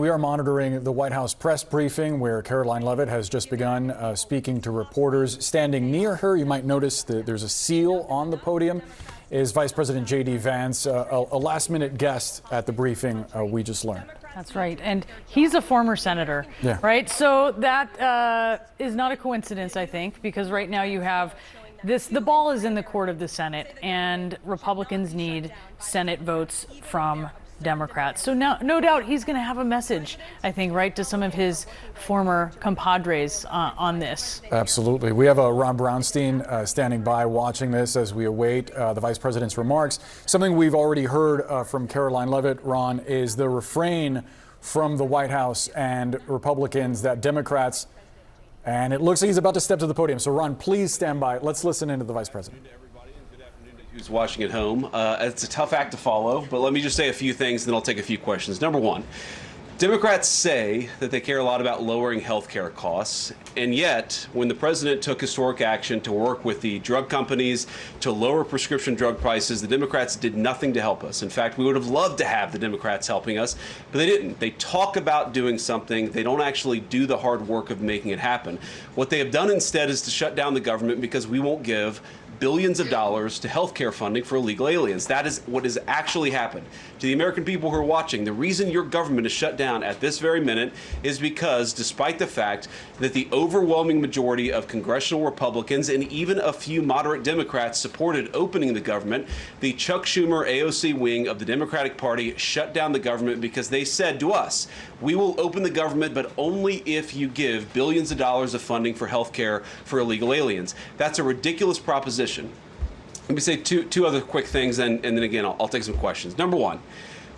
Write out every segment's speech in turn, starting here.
We are monitoring the White House press briefing where Caroline Leavitt has just begun speaking to reporters. Standing near her, you might notice that there's a seal on the podium, is Vice President JD Vance, a last-minute guest at the briefing, we just learned. That's right. And he's a former senator, right? So that is not a coincidence, I think, because right now you have this, the ball is in the court of the Senate, and Republicans need Senate votes from Democrats. So now, no doubt he's going to have a message, I think, right, to some of his former compadres on this. Absolutely. We have Ron Brownstein standing by watching this as we await the vice president's remarks. Something we've already heard from Caroline Leavitt, Ron, is the refrain from the White House and Republicans that Democrats, and it looks like he's about to step to the podium. So, Ron, please stand by. Let's listen into the vice president. Who's watching at home. It's a tough act to follow, but let me just say a few things, then I'll take a few questions. Number one, Democrats say that they care a lot about lowering health care costs, and yet when the president took historic action to work with the drug companies to lower prescription drug prices, the Democrats did nothing to help us. In fact, we would have loved to have the Democrats helping us, but they didn't. They talk about doing something. They don't actually do the hard work of making it happen. What they have done instead is to shut down the government because we won't give billions of dollars to health care funding for illegal aliens. That is what has actually happened. To the American people who are watching, the reason your government is shut down at this very minute is because, despite the fact that the overwhelming majority of congressional Republicans and even a few moderate Democrats supported opening the government, the Chuck Schumer AOC wing of the Democratic Party shut down the government because they said to us, we will open the government, but only if you give billions of dollars of funding for health care for illegal aliens. That's a ridiculous proposition. Let me say two other quick things, and then again, I'll take some questions. Number one,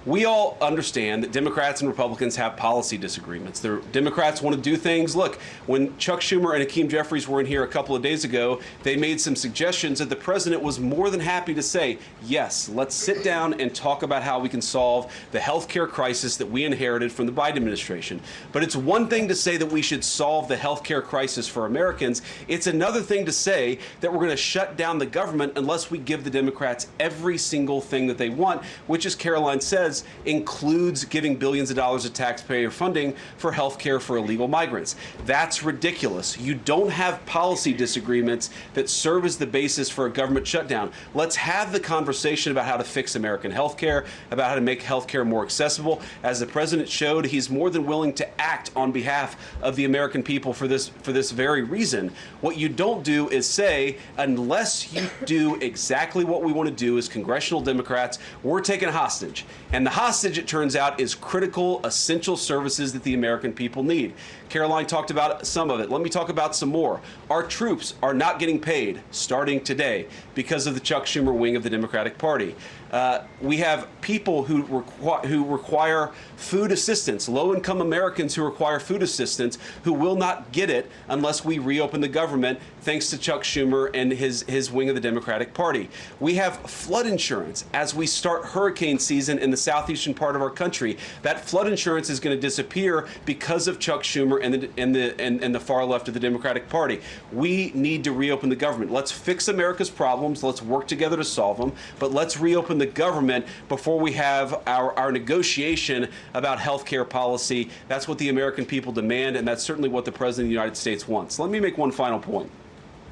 we all understand that Democrats and Republicans have policy disagreements. The Democrats want to do things. Look, when Chuck Schumer and Hakeem Jefferies were in here a couple of days ago, they made some suggestions that the president was more than happy to say, yes, let's sit down and talk about how we can solve the health care crisis that we inherited from the Biden administration. But it's one thing to say that we should solve the health care crisis for Americans. It's another thing to say that we're going to shut down the government unless we give the Democrats every single thing that they want, which, as Caroline says, includes giving billions of dollars of taxpayer funding for health care for illegal migrants. That's ridiculous. You don't have policy disagreements that serve as the basis for a government shutdown. Let's have the conversation about how to fix American health care, about how to make health care more accessible. As the president showed, he's more than willing to act on behalf of the American people for this very reason. What you don't do is say, unless you do exactly what we want to do as congressional Democrats, we're taken hostage. And the hostage, it turns out, is critical, essential services that the American people need. Caroline talked about some of it. Let me talk about some more. Our troops are not getting paid starting today because of the Chuck Schumer wing of the Democratic Party. We have people who require food assistance, low-income Americans who require food assistance, who will not get it unless we reopen the government, thanks to Chuck Schumer and his wing of the Democratic Party. We have flood insurance as we start hurricane season in the southeastern part of our country. That flood insurance is going to disappear because of Chuck Schumer and the far left of the Democratic Party. We need to reopen the government. Let's fix America's problems. Let's work together to solve them. But let's reopen the government before we have our negotiation about health care policy. That's what the American people demand, and that's certainly what the President of the United States wants. Let me make one final point.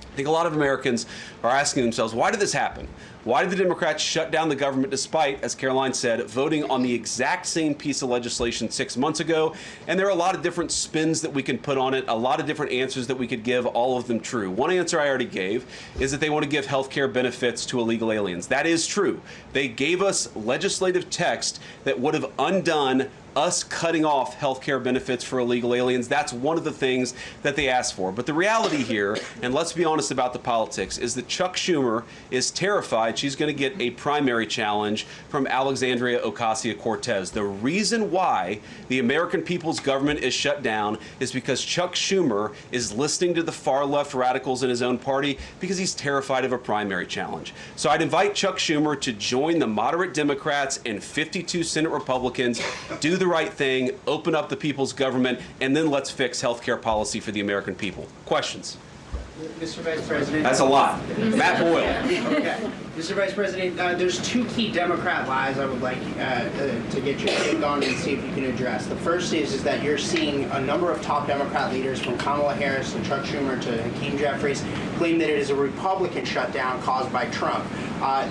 I think a lot of Americans are asking themselves, why did this happen? Why did the Democrats shut down the government despite, as Caroline said, voting on the exact same piece of legislation 6 months ago? And there are a lot of different spins that we can put on it, a lot of different answers that we could give, all of them true. One answer I already gave is that they want to give health care benefits to illegal aliens. That is true. They gave us legislative text that would have undone us cutting off health care benefits for illegal aliens. That's one of the things that they asked for. But the reality here, and let's be honest about the politics, is that Chuck Schumer is terrified she's going to get a primary challenge from Alexandria Ocasio-Cortez. The reason why the American people's government is shut down is because Chuck Schumer is listening to the far left radicals in his own party because he's terrified of a primary challenge. So I'd invite Chuck Schumer to join the moderate Democrats and 52 Senate Republicans, do the right thing, open up the people's government, and then let's fix health care policy for the American people. Questions? Mr. Vice President. That's a lot. Matt Boyle. Okay. Mr. Vice President, there's two key Democrat lies I would like to get your take on and see if you can address. The first is that you're seeing a number of top Democrat leaders, from Kamala Harris to Chuck Schumer to Hakeem Jefferies, claim that it is a Republican shutdown caused by Trump.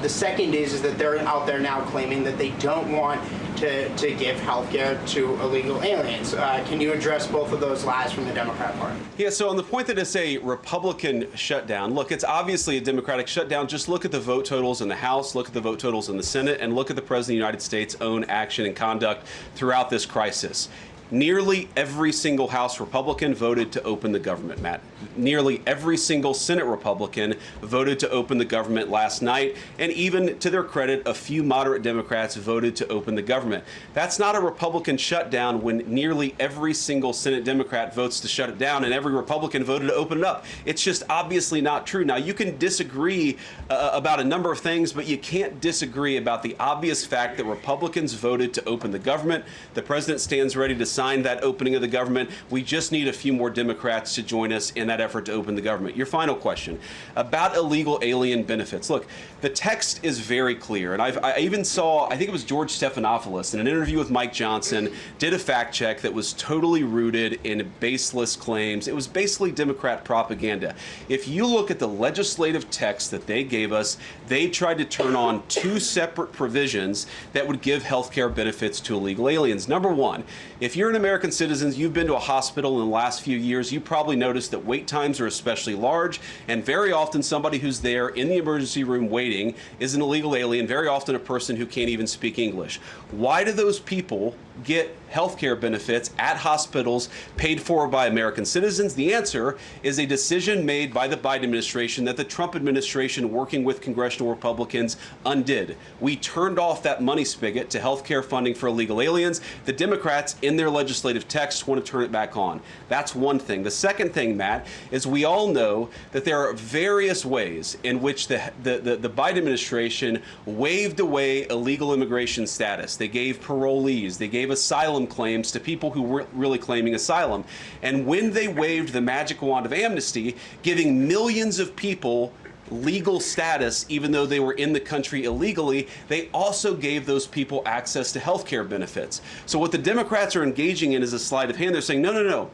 The second is that they're out there now claiming that they don't want to give health care to illegal aliens. Can you address both of those lies from the Democrat Party? Yeah, so on the point that it's a Republican shutdown, look, it's obviously a Democratic shutdown. Just look at the vote totals in the House, look at the vote totals in the Senate, and look at the President of the United States' own action and conduct throughout this crisis. Nearly every single House Republican voted to open the government, Matt. Nearly every single Senate Republican voted to open the government last night. And even to their credit, a few moderate Democrats voted to open the government. That's not a Republican shutdown when nearly every single Senate Democrat votes to shut it down and every Republican voted to open it up. It's just obviously not true. Now, you can disagree about a number of things, but you can't disagree about the obvious fact that Republicans voted to open the government. The president stands ready to sign that opening of the government. We just need a few more Democrats to join us in that effort to open the government. Your final question about illegal alien benefits. Look, the text is very clear, and I even saw, I think it was George Stephanopoulos in an interview with Mike Johnson, did a fact check that was totally rooted in baseless claims. It was basically Democrat propaganda. If you look at the legislative text that they gave us, they tried to turn on two separate provisions that would give health care benefits to illegal aliens. Number one, if you're an American citizen, you've been to a hospital in the last few years, you probably noticed that wait times are especially large, and very often somebody who's there in the emergency room waiting is an illegal alien, very often a person who can't even speak English. Why do those people get health care benefits at hospitals paid for by American citizens? The answer is a decision made by the Biden administration that the Trump administration, working with congressional Republicans, undid. We turned off that money spigot to health care funding for illegal aliens. The Democrats, in their legislative text, want to turn it back on. That's one thing. The second thing, Matt, is we all know that there are various ways in which the Biden administration waved away illegal immigration status. They gave parolees, they gave asylum claims to people who weren't really claiming asylum. And when they waved the magic wand of amnesty, giving millions of people legal status, even though they were in the country illegally, they also gave those people access to health care benefits. So what the Democrats are engaging in is a sleight of hand. They're saying, no, no, no.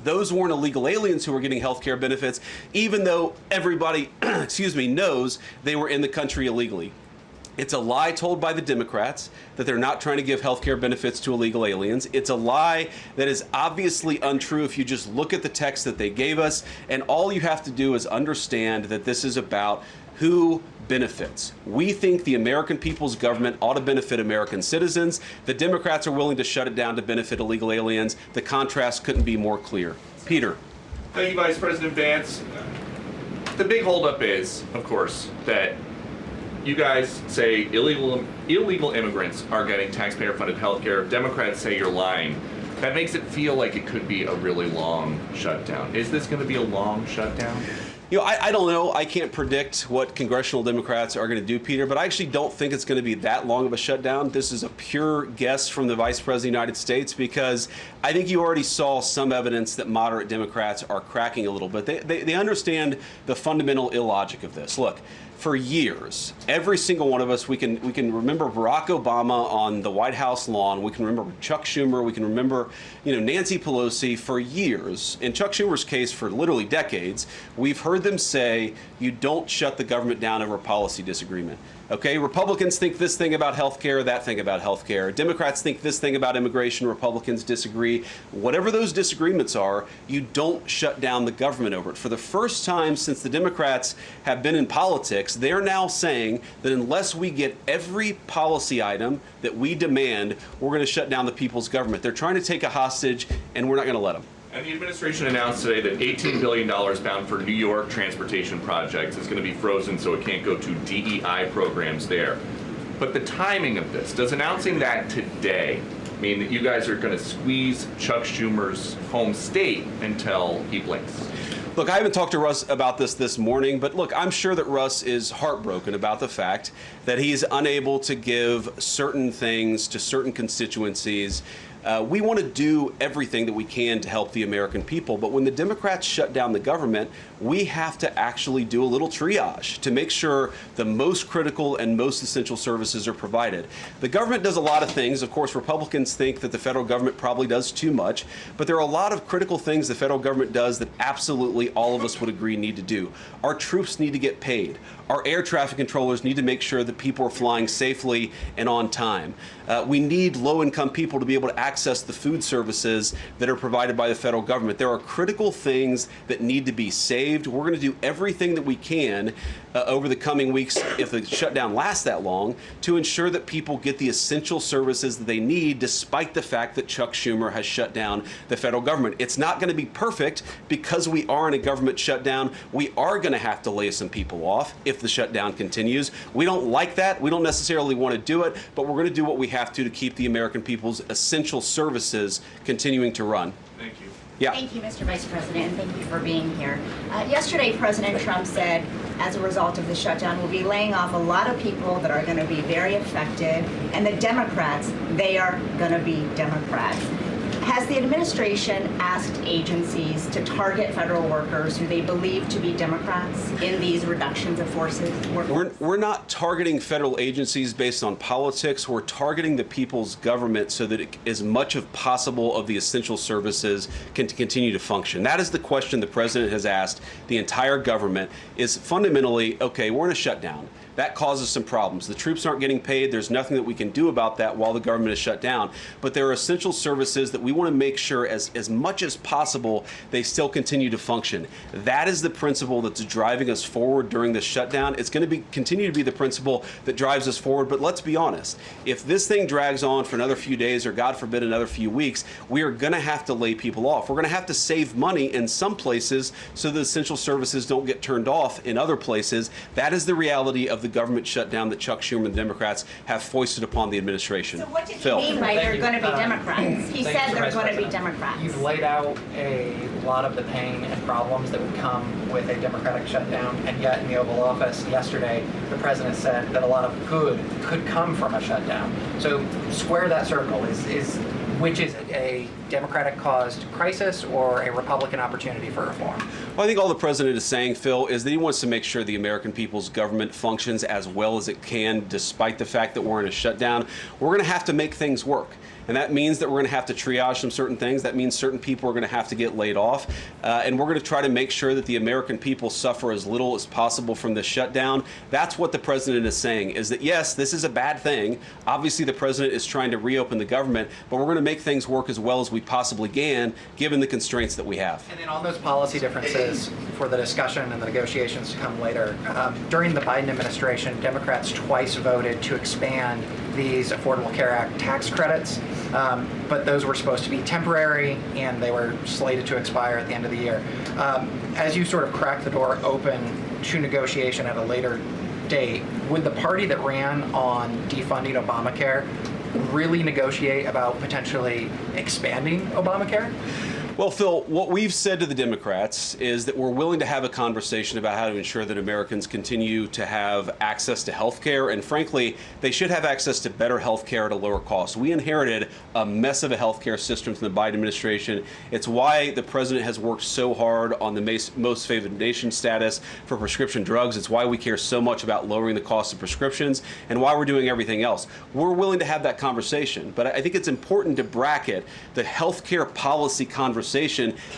Those weren't illegal aliens who were getting health care benefits, even though everybody, knows they were in the country illegally. It's a lie told by the Democrats that they're not trying to give health care benefits to illegal aliens. It's a lie that is obviously untrue if you just look at the text that they gave us. And all you have to do is understand that this is about who benefits. We think the American people's government ought to benefit American citizens. The Democrats are willing to shut it down to benefit illegal aliens. The contrast couldn't be more clear. Peter. Thank you, Vice President Vance. The big holdup is, of course, that you guys say illegal immigrants are getting taxpayer-funded health care. Democrats say you're lying. That makes it feel like it could be a really long shutdown. Is this going to be a long shutdown? I don't know. I can't predict what congressional Democrats are going to do, Peter, but I actually don't think it's going to be that long of a shutdown. This is a pure guess from the Vice President of the United States because I think you already saw some evidence that moderate Democrats are cracking a little bit. They understand the fundamental illogic of this. Look, for years, every single one of us, we can remember Barack Obama on the White House lawn. We can remember Chuck Schumer. We can remember, Nancy Pelosi for years. In Chuck Schumer's case, for literally decades, we've heard them say, you don't shut the government down over policy disagreement. Okay, Republicans think this thing about health care, that thing about health care. Democrats think this thing about immigration. Republicans disagree. Whatever those disagreements are, you don't shut down the government over it. For the first time since the Democrats have been in politics, they're now saying that unless we get every policy item that we demand, we're going to shut down the people's government. They're trying to take a hostage, and we're not going to let them. And the administration announced today that $18 billion bound for New York transportation projects is going to be frozen so it can't go to DEI programs there. But the timing of this, does announcing that today mean that you guys are going to squeeze Chuck Schumer's home state until he blinks? Look, I haven't talked to Russ about this morning, but look, I'm sure that Russ is heartbroken about the fact that he's unable to give certain things to certain constituencies We want to do everything that we can to help the American people, but when the Democrats shut down the government, we have to actually do a little triage to make sure the most critical and most essential services are provided. The government does a lot of things. Of course, Republicans think that the federal government probably does too much, but there are a lot of critical things the federal government does that absolutely all of us would agree need to do. Our troops need to get paid. Our air traffic controllers need to make sure that people are flying safely and on time. We need low-income people to be able to access the food services that are provided by the federal government. There are critical things that need to be saved. We're going to do everything that we can over the coming weeks, if the shutdown lasts that long, to ensure that people get the essential services that they need, despite the fact that Chuck Schumer has shut down the federal government. It's not going to be perfect because we are in a government shutdown. We are going to have to lay some people off if the shutdown continues. We don't like that. We don't necessarily want to do it, but we're going to do what we have to keep the American people's essential services continuing to run. Thank you. Yeah. Thank you, Mr. Vice President, and thank you for being here. Yesterday, President Trump said, as a result of the shutdown, we'll be laying off a lot of people that are going to be very affected, and the Democrats, they are going to be Democrats. Has the administration asked agencies to target federal workers who they believe to be Democrats in these reductions of forces? We're not targeting federal agencies based on politics. We're targeting the people's government so that as much as possible of the essential services can continue to function. That is the question the president has asked the entire government, is fundamentally, okay, we're in a shutdown. That causes some problems. The troops aren't getting paid. There's nothing that we can do about that while the government is shut down. But there are essential services that we want to make sure as much as possible they still continue to function. That is the principle that's driving us forward during this shutdown. It's going to continue to be the principle that drives us forward. But let's be honest. If this thing drags on for another few days or, God forbid, another few weeks, we are going to have to lay people off. We're going to have to save money in some places so the essential services don't get turned off in other places. That is the reality of the government shutdown that Chuck Schumer and the Democrats have foisted upon the administration. So what did he Phil. mean by they're going to be Democrats? He said they're going to be President. Democrats. You've laid out a lot of the pain and problems that would come with a Democratic shutdown, and yet in the Oval Office yesterday, the president said that a lot of good could come from a shutdown. So square that circle. Which is it, a Democratic-caused crisis or a Republican opportunity for reform? Well, I think all the president is saying, Phil, is that he wants to make sure the American people's government functions as well as it can, despite the fact that we're in a shutdown. We're going to have to make things work. And that means that we're going to have to triage some certain things. That means certain people are going to have to get laid off. And we're going to try to make sure that the American people suffer as little as possible from this shutdown. That's what the president is saying, is that, yes, this is a bad thing. Obviously, the president is trying to reopen the government, but we're going to make things work as well as we possibly can, given the constraints that we have. And then on those policy differences for the discussion and the negotiations to come later, during the Biden administration, Democrats twice voted to expand these Affordable Care Act tax credits, but those were supposed to be temporary and they were slated to expire at the end of the year. As you sort of crack the door open to negotiation at a later date, would the party that ran on defunding Obamacare really negotiate about potentially expanding Obamacare? Well, Phil, what we've said to the Democrats is that we're willing to have a conversation about how to ensure that Americans continue to have access to health care. And frankly, they should have access to better health care at a lower cost. We inherited a mess of a health care system from the Biden administration. It's why the president has worked so hard on the most favored nation status for prescription drugs. It's why we care so much about lowering the cost of prescriptions and why we're doing everything else. We're willing to have that conversation. But I think it's important to bracket the health care policy conversation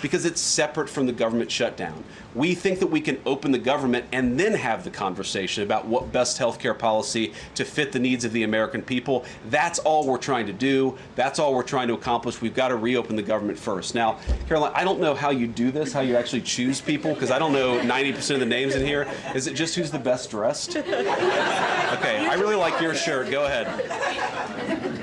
because it's separate from the government shutdown. We think that we can open the government and then have the conversation about what best healthcare policy to fit the needs of the American people. That's all we're trying to do. That's all we're trying to accomplish. We've got to reopen the government first. Now, Caroline, I don't know how you do this, how you actually choose people, because I don't know 90% of the names in here. Is it just who's the best dressed? Okay, I really like your shirt. Go ahead.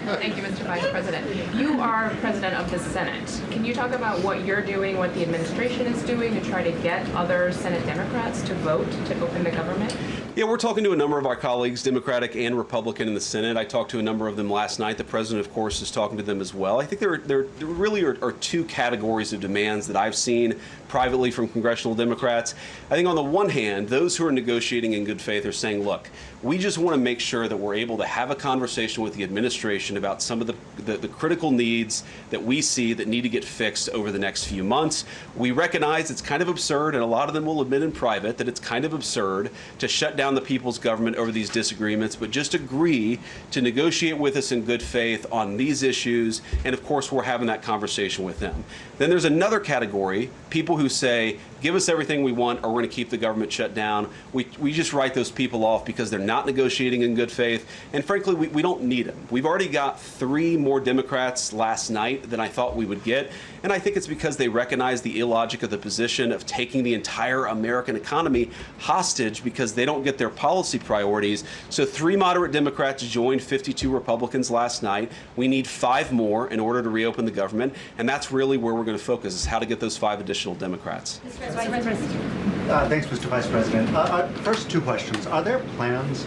Thank you, Mr. Vice President. You are president of the Senate. Can you talk about what you're doing, what the administration is doing to try to get other Senate Democrats to vote to open the government? Yeah, we're talking to a number of our colleagues, Democratic and Republican in the Senate. I talked to a number of them last night. The president, of course, is talking to them as well. I think there really are two categories of demands that I've seen privately from congressional Democrats. I think on the one hand, those who are negotiating in good faith are saying, look, we just want to make sure that we're able to have a conversation with the administration about some of the critical needs that we see that need to get fixed over the next few months. We recognize it's kind of absurd, and a lot of them will admit in private that it's kind of absurd to shut down the people's government over these disagreements, but just agree to negotiate with us in good faith on these issues, and of course we're having that conversation with them. Then there's another category, people who say, give us everything we want or we're going to keep the government shut down. We just write those people off because they're not negotiating in good faith, and frankly we don't need them. We've already got 3 more Democrats last night than I thought we would get, and I think it's because they recognize the illogic of the position of taking the entire American economy hostage because they don't get their policy priorities. So 3 moderate Democrats joined 52 Republicans last night. We need 5 more in order to reopen the government, and that's really where we're going to focus, is how to get those 5 additional Democrats. Thanks, Mr. Vice President. First, 2 questions. Are there plans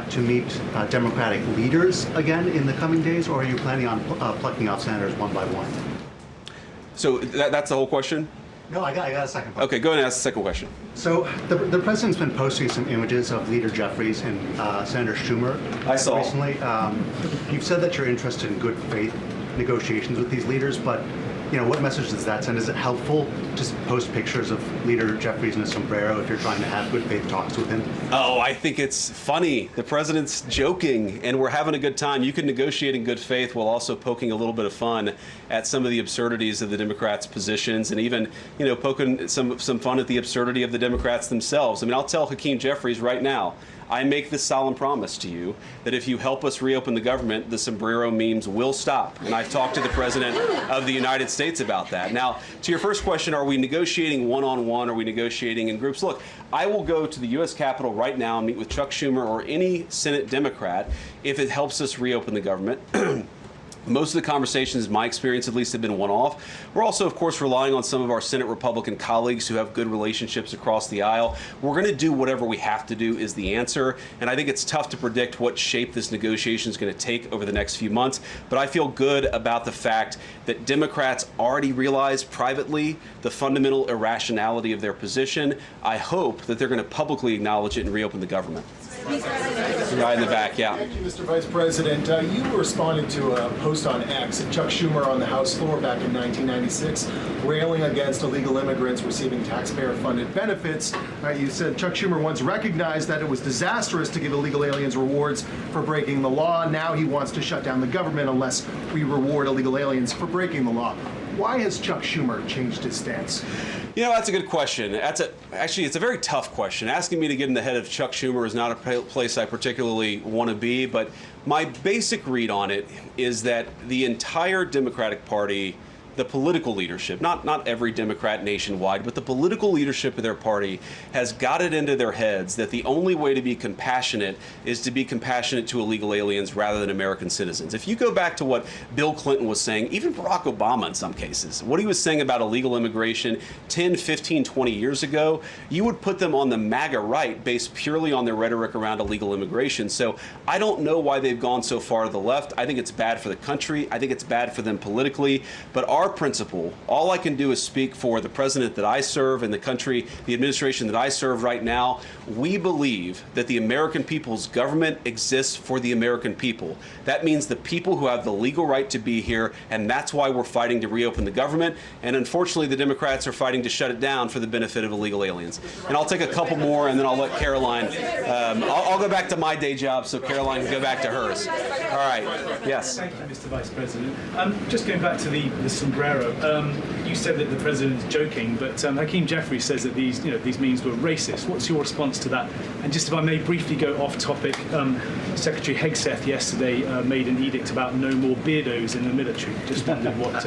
to meet Democratic leaders again in the coming days, or are you planning on plucking off senators one by one? So that's the whole question? No, I got a second question. Okay, go ahead and ask the second question. So the president's been posting some images of Leader Jefferies and Senator Schumer. I saw. Recently. You've said that you're interested in good faith negotiations with these leaders, but what message does that send? Is it helpful to post pictures of Leader Jefferies in a sombrero if you're trying to have good faith talks with him? Oh, I think it's funny. The president's joking, and we're having a good time. You can negotiate in good faith while also poking a little bit of fun at some of the absurdities of the Democrats' positions, and even, poking some fun at the absurdity of the Democrats themselves. I mean, I'll tell Hakeem Jefferies right now, I make this solemn promise to you that if you help us reopen the government, the sombrero memes will stop. And I've talked to the President of the United States about that. Now, to your first question, are we negotiating one-on-one? Are we negotiating in groups? Look, I will go to the U.S. Capitol right now and meet with Chuck Schumer or any Senate Democrat if it helps us reopen the government. Most of the conversations, in my experience at least, have been one-off. We're also, of course, relying on some of our Senate Republican colleagues who have good relationships across the aisle. We're going to do whatever we have to do is the answer, and I think it's tough to predict what shape this negotiation is going to take over the next few months, but I feel good about the fact that Democrats already realize privately the fundamental irrationality of their position. I hope that they're going to publicly acknowledge it and reopen the government. Right in the back, yeah. Thank you, Mr. Vice President. You responded to a post on X of Chuck Schumer on the House floor back in 1996, railing against illegal immigrants receiving taxpayer-funded benefits. You said Chuck Schumer once recognized that it was disastrous to give illegal aliens rewards for breaking the law. Now he wants to shut down the government unless we reward illegal aliens for breaking the law. Why has Chuck Schumer changed his stance? That's a good question. Actually, it's a very tough question. Asking me to get in the head of Chuck Schumer is not a place I particularly want to be, but my basic read on it is that the entire Democratic Party, the political leadership, not every Democrat nationwide, but the political leadership of their party has got it into their heads that the only way to be compassionate is to be compassionate to illegal aliens rather than American citizens. If you go back to what Bill Clinton was saying, even Barack Obama in some cases, what he was saying about illegal immigration 10, 15, 20 years ago, you would put them on the MAGA right based purely on their rhetoric around illegal immigration. So I don't know why they've gone so far to the left. I think it's bad for the country. I think it's bad for them politically. But our principle, all I can do is speak for the president that I serve and the country, the administration that I serve right now. We believe that the American people's government exists for the American people. That means the people who have the legal right to be here, and that's why we're fighting to reopen the government. And unfortunately, the Democrats are fighting to shut it down for the benefit of illegal aliens. And I'll take a couple more, and then I'll let Caroline, I'll go back to my day job so Caroline can go back to hers. All right, yes. Thank you, Mr. Vice President. Just going back to the sombrero, you said that the president is joking, but Hakeem Jefferies says that these memes were racist. What's your response to that? And just if I may briefly go off topic, Secretary Hegseth yesterday made an edict about no more beardos in the military. Just wondered what.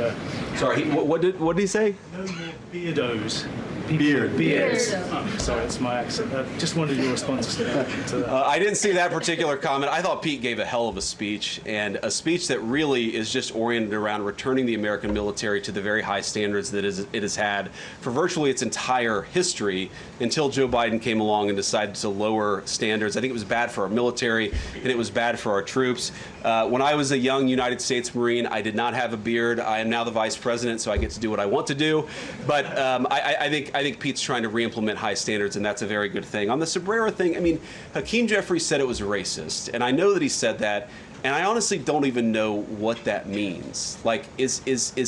Sorry, what did he say? No more beardos. Beards. Oh, sorry, that's my accent. Just wondered your response to that. I didn't see that particular comment. I thought Pete gave a hell of a speech, and a speech that really is just oriented around returning the American military to the very high standards that it has had for virtually its entire history until Joe Biden came along and decided to lower standards. I think it was bad for our military, and it was bad for our troops. When I was a young United States Marine, I did not have a beard. I am now the vice president, so I get to do what I want to do. But I think Pete's trying to re-implement high standards, and that's a very good thing. On the sombrero thing, I mean, Hakeem Jefferies said it was racist, and I know that he said that. And I honestly don't even know what that means. Like, is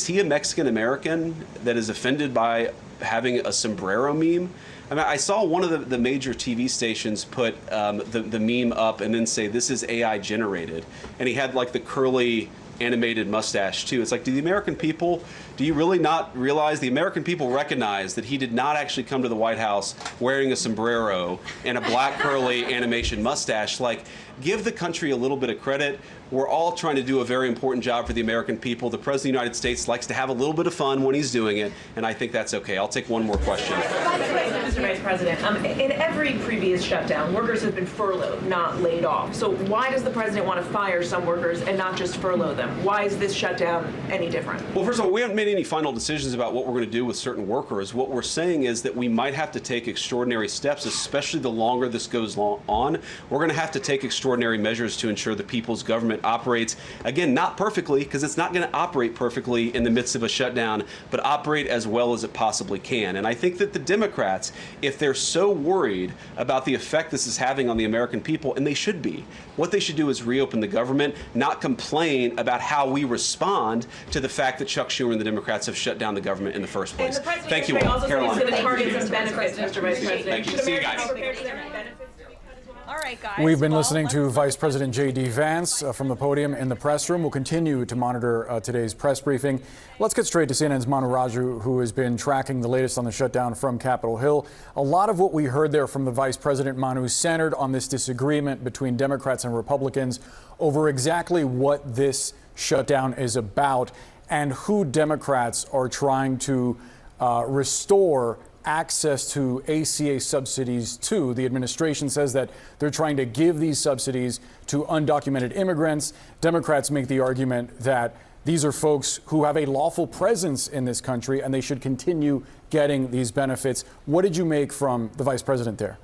he a Mexican American that is offended by having a sombrero meme? I mean, I saw one of the major TV stations put the meme up and then say, this is AI generated. And he had like the curly animated mustache too. It's like, do you really not realize the American people recognize that he did not actually come to the White House wearing a sombrero and a black curly animation mustache? Like, give the country a little bit of credit. We're all trying to do a very important job for the American people. The President of the United States likes to have a little bit of fun when he's doing it, and I think that's okay. I'll take one more question. Mr. Vice President, in every previous shutdown, workers have been furloughed, not laid off. So why does the president want to fire some workers and not just furlough them? Why is this shutdown any different? Well, first of all, we haven't made any final decisions about what we're going to do with certain workers. What we're saying is that we might have to take extraordinary steps, especially the longer this goes on. We're going to have to take extraordinary measures to ensure the people's government operates, again, not perfectly, because it's not going to operate perfectly in the midst of a shutdown, but operate as well as it possibly can. And I think that the Democrats, if they're so worried about the effect this is having on the American people, and they should be, what they should do is reopen the government, not complain about how we respond to the fact that Chuck Schumer and the Democrats have shut down the government in the first place. Thank you all. Also Caroline. going to target some benefits, Mr. Vice President. Thank you. See you guys. All right, guys. We've been listening to Vice President JD Vance from the podium in the press room. We'll continue to monitor today's press briefing. Let's get straight to CNN's Manu Raju, who has been tracking the latest on the shutdown from Capitol Hill. A lot of what we heard there from the Vice President, Manu, centered on this disagreement between Democrats and Republicans over exactly what this shutdown is about and who Democrats are trying to restore access to ACA subsidies to. The administration says that they're trying to give these subsidies to undocumented immigrants. Democrats make the argument that these are folks who have a lawful presence in this country and they should continue getting these benefits. What did you make from the vice president there?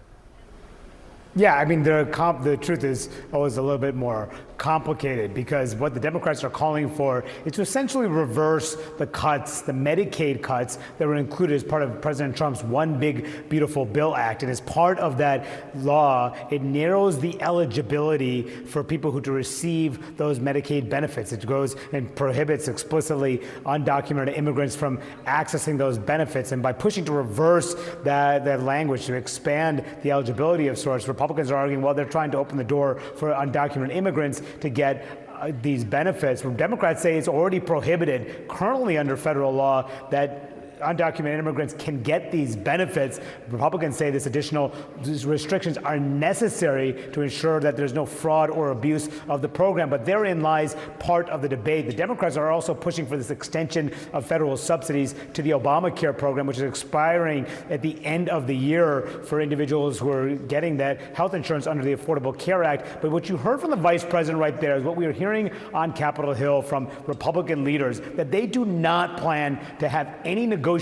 Yeah, I mean, the truth is always a little bit more complicated because what the Democrats are calling for is to essentially reverse the cuts, the Medicaid cuts that were included as part of President Trump's One Big Beautiful Bill Act. And as part of that law, it narrows the eligibility for people who to receive those Medicaid benefits. It goes and prohibits explicitly undocumented immigrants from accessing those benefits. And by pushing to reverse that language, to expand the eligibility of sorts, Republicans are arguing, well, they're trying to open the door for undocumented immigrants to get these benefits. Democrats say it's already prohibited currently under federal law that undocumented immigrants can get these benefits. Republicans say these restrictions are necessary to ensure that there's no fraud or abuse of the program, but therein lies part of the debate. The Democrats are also pushing for this extension of federal subsidies to the Obamacare program, which is expiring at the end of the year for individuals who are getting that health insurance under the Affordable Care Act. But what you heard from the vice president right there is what we are hearing on Capitol Hill from Republican leaders, that they do not plan to have any negotiations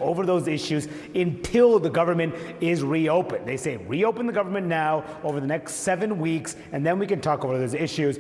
over those issues until the government is reopened. They say reopen the government now over the next 7 weeks, and then we can talk over those issues.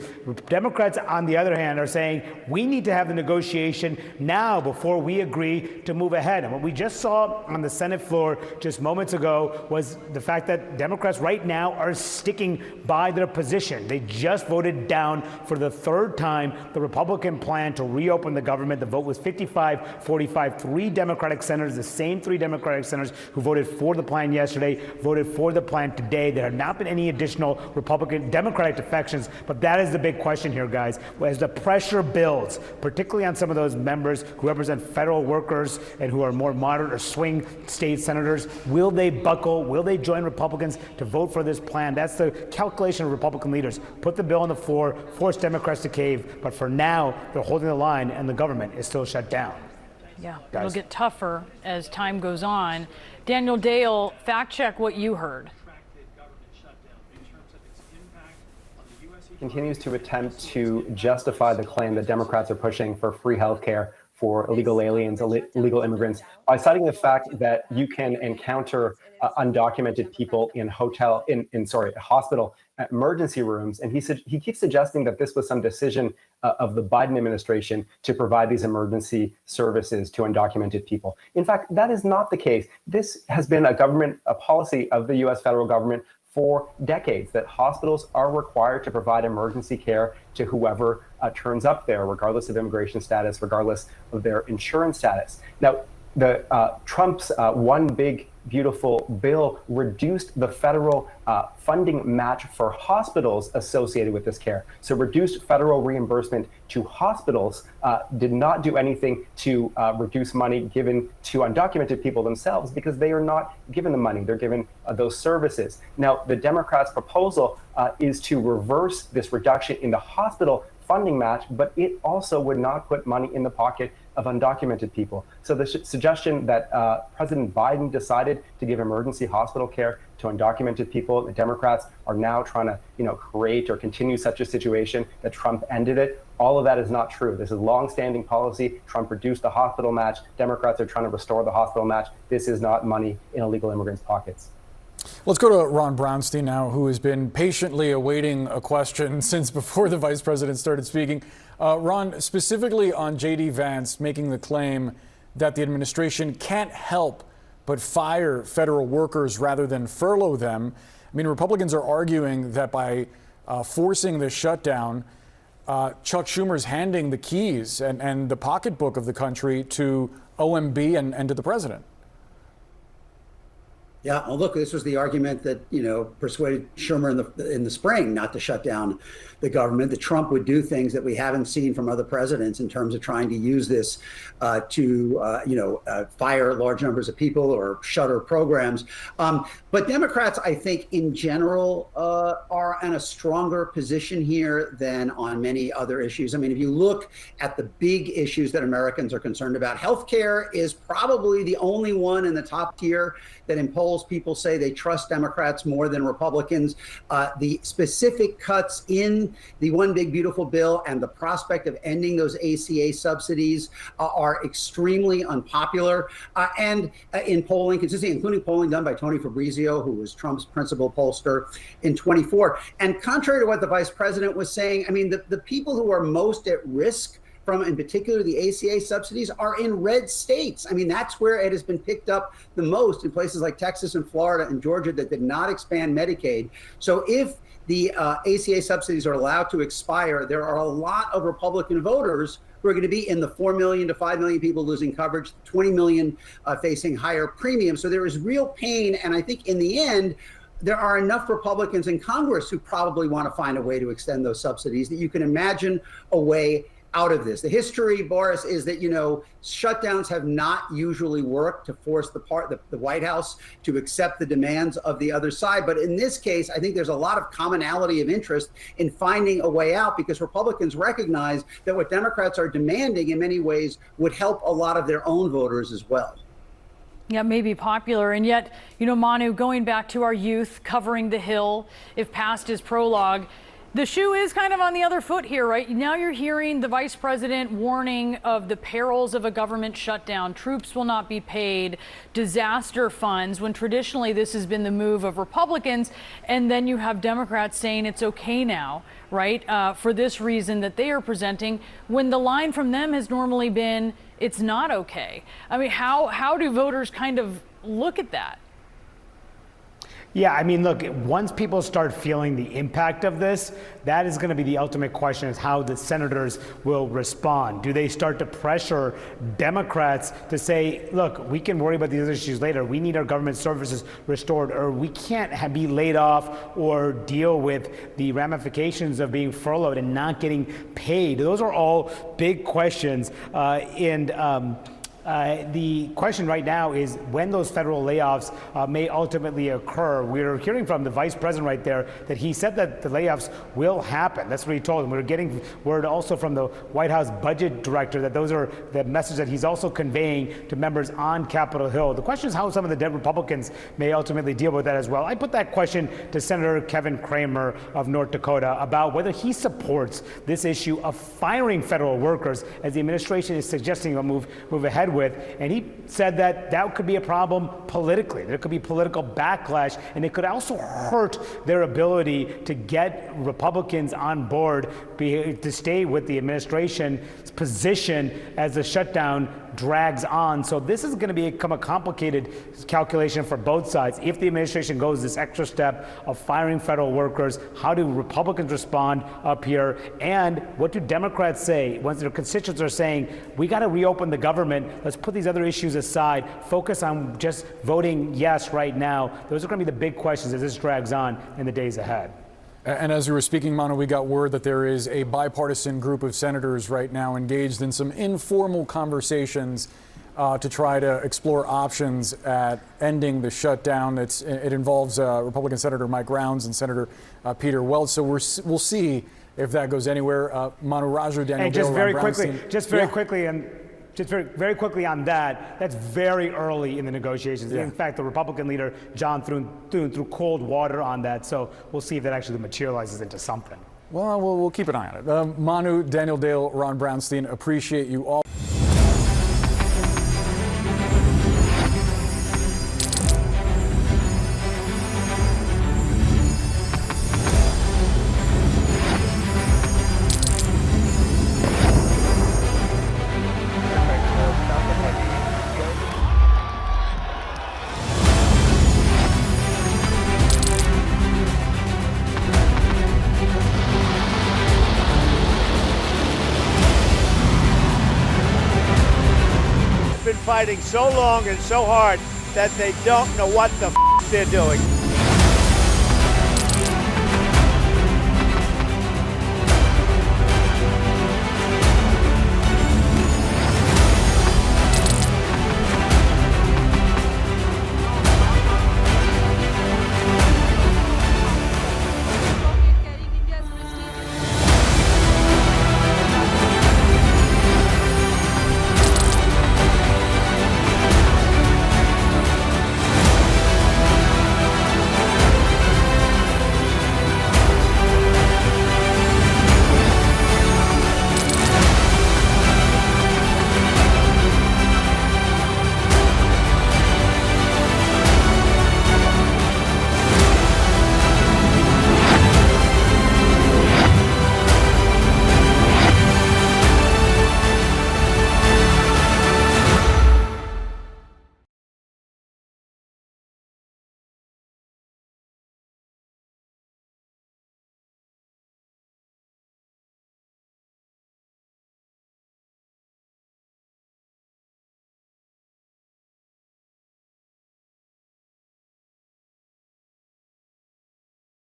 Democrats, on the other hand, are saying we need to have the negotiation now before we agree to move ahead. And what we just saw on the Senate floor just moments ago was the fact that Democrats right now are sticking by their position. They just voted down for the third time the Republican plan to reopen the government. The vote was 55-45. 3 Democratic senators, the same 3 Democratic senators who voted for the plan yesterday, voted for the plan today. There have not been any additional Democratic defections, but that is the big question here, guys. As the pressure builds, particularly on some of those members who represent federal workers and who are more moderate or swing state senators, will they buckle? Will they join Republicans to vote for this plan? That's the calculation of Republican leaders. Put the bill on the floor, force Democrats to cave, but for now, they're holding the line and the government is still shut down. Yeah, Guys. it'll get tougher as time goes on. Daniel Dale, fact check what you heard. Continues to attempt to justify the claim that Democrats are pushing for free health care for illegal aliens, illegal immigrants, by citing the fact that you can encounter undocumented people in hospital emergency rooms. And he keeps suggesting that this was some decision of the Biden administration to provide these emergency services to undocumented people. In fact, that is not the case. This has been a policy of the U.S. federal government for decades that hospitals are required to provide emergency care to whoever turns up there, regardless of immigration status, regardless of their insurance status. Now, Trump's one big beautiful bill reduced the federal funding match for hospitals associated with this care. So reduced federal reimbursement to hospitals, did not do anything to reduce money given to undocumented people themselves, because they are not given the money, they're given those services. Now, the Democrats' proposal is to reverse this reduction in the hospital funding match, but it also would not put money in the pocket of undocumented people. So the suggestion that President Biden decided to give emergency hospital care to undocumented people, the Democrats are now trying to, create or continue such a situation, that Trump ended it. All of that is not true. This is long-standing policy. Trump reduced the hospital match. Democrats are trying to restore the hospital match. This is not money in illegal immigrants' pockets. Let's go to Ron Brownstein now, who has been patiently awaiting a question since before the vice president started speaking. Ron, specifically on JD Vance making the claim that the administration can't help but fire federal workers rather than furlough them. I mean, Republicans are arguing that by forcing the shutdown, Chuck Schumer's handing the keys and the pocketbook of the country to OMB and to the president. Yeah, well, look, this was the argument that, persuaded Schumer in the spring not to shut down the government, that Trump would do things that we haven't seen from other presidents in terms of trying to use this to fire large numbers of people or shutter programs. But Democrats, I think, in general, are in a stronger position here than on many other issues. I mean, if you look at the big issues that Americans are concerned about, healthcare is probably the only one in the top tier that in polls people say they trust Democrats more than Republicans. The specific cuts in the One Big Beautiful Bill and the prospect of ending those ACA subsidies are extremely unpopular. And in polling, consistently, including polling done by Tony Fabrizio, who was Trump's principal pollster in 24. And contrary to what the vice president was saying, I mean, the people who are most at risk from, in particular, the ACA subsidies are in red states. I mean, that's where it has been picked up the most, in places like Texas and Florida and Georgia that did not expand Medicaid. So if the ACA subsidies are allowed to expire, there are a lot of Republican voters who are going to be in the 4 million to 5 million people losing coverage, 20 million facing higher premiums. So there is real pain. And I think in the end, there are enough Republicans in Congress who probably want to find a way to extend those subsidies that you can imagine a way out of this. The history, Boris, is that, shutdowns have not usually worked to force the White House to accept the demands of the other side. But in this case, I think there's a lot of commonality of interest in finding a way out, because Republicans recognize that what Democrats are demanding in many ways would help a lot of their own voters as well. Yeah, may be popular. And yet, Manu, going back to our youth covering the Hill, if past is prologue, the shoe is kind of on the other foot here, right? Now you're hearing the vice president warning of the perils of a government shutdown. Troops will not be paid, disaster funds, when traditionally this has been the move of Republicans. And then you have Democrats saying it's okay now, right? For this reason that they are presenting, when the line from them has normally been, it's not okay. I mean, how do voters kind of look at that? Yeah, I mean, look, once people start feeling the impact of this, that is going to be the ultimate question, is how the senators will respond. Do they start to pressure Democrats to say, look, we can worry about these issues later. We need our government services restored, or we can't be laid off or deal with the ramifications of being furloughed and not getting paid. Those are all big questions. The question right now is when those federal layoffs may ultimately occur. We're hearing from the vice president right there that he said that the layoffs will happen. That's what he told them. We're getting word also from the White House budget director that those are the message that he's also conveying to members on Capitol Hill. The question is how some of the Republicans may ultimately deal with that as well. I put that question to Senator Kevin Cramer of North Dakota about whether he supports this issue of firing federal workers, as the administration is suggesting a move ahead with. And he said that that could be a problem politically. There could be political backlash, and it could also hurt their ability to get Republicans on board to stay with the administration's position as the shutdown drags on. So this is going to become a complicated calculation for both sides. If the administration goes this extra step of firing federal workers, how do Republicans respond up here? And what do Democrats say once their constituents are saying, we got to reopen the government, let's put these other issues aside, focus on just voting yes right now? Those are going to be the big questions as this drags on in the days ahead. And as we were speaking, Manu, we got word that there is a bipartisan group of senators right now engaged in some informal conversations to try to explore options at ending the shutdown. It involves Republican Senator Mike Rounds and Senator Peter Welch. So we'll see if that goes anywhere. Manu Raju, Daniel And just Dale, very Ron quickly, Brownstein. just very quickly, and just very quickly on that, that's very early in the negotiations. Yeah. In fact, the Republican leader, John, threw cold water on that. So we'll see if that actually materializes into something. Well, we'll keep an eye on it. Manu, Daniel Dale, Ron Brownstein, appreciate you all. Fighting so long and so hard that they don't know what the they're doing.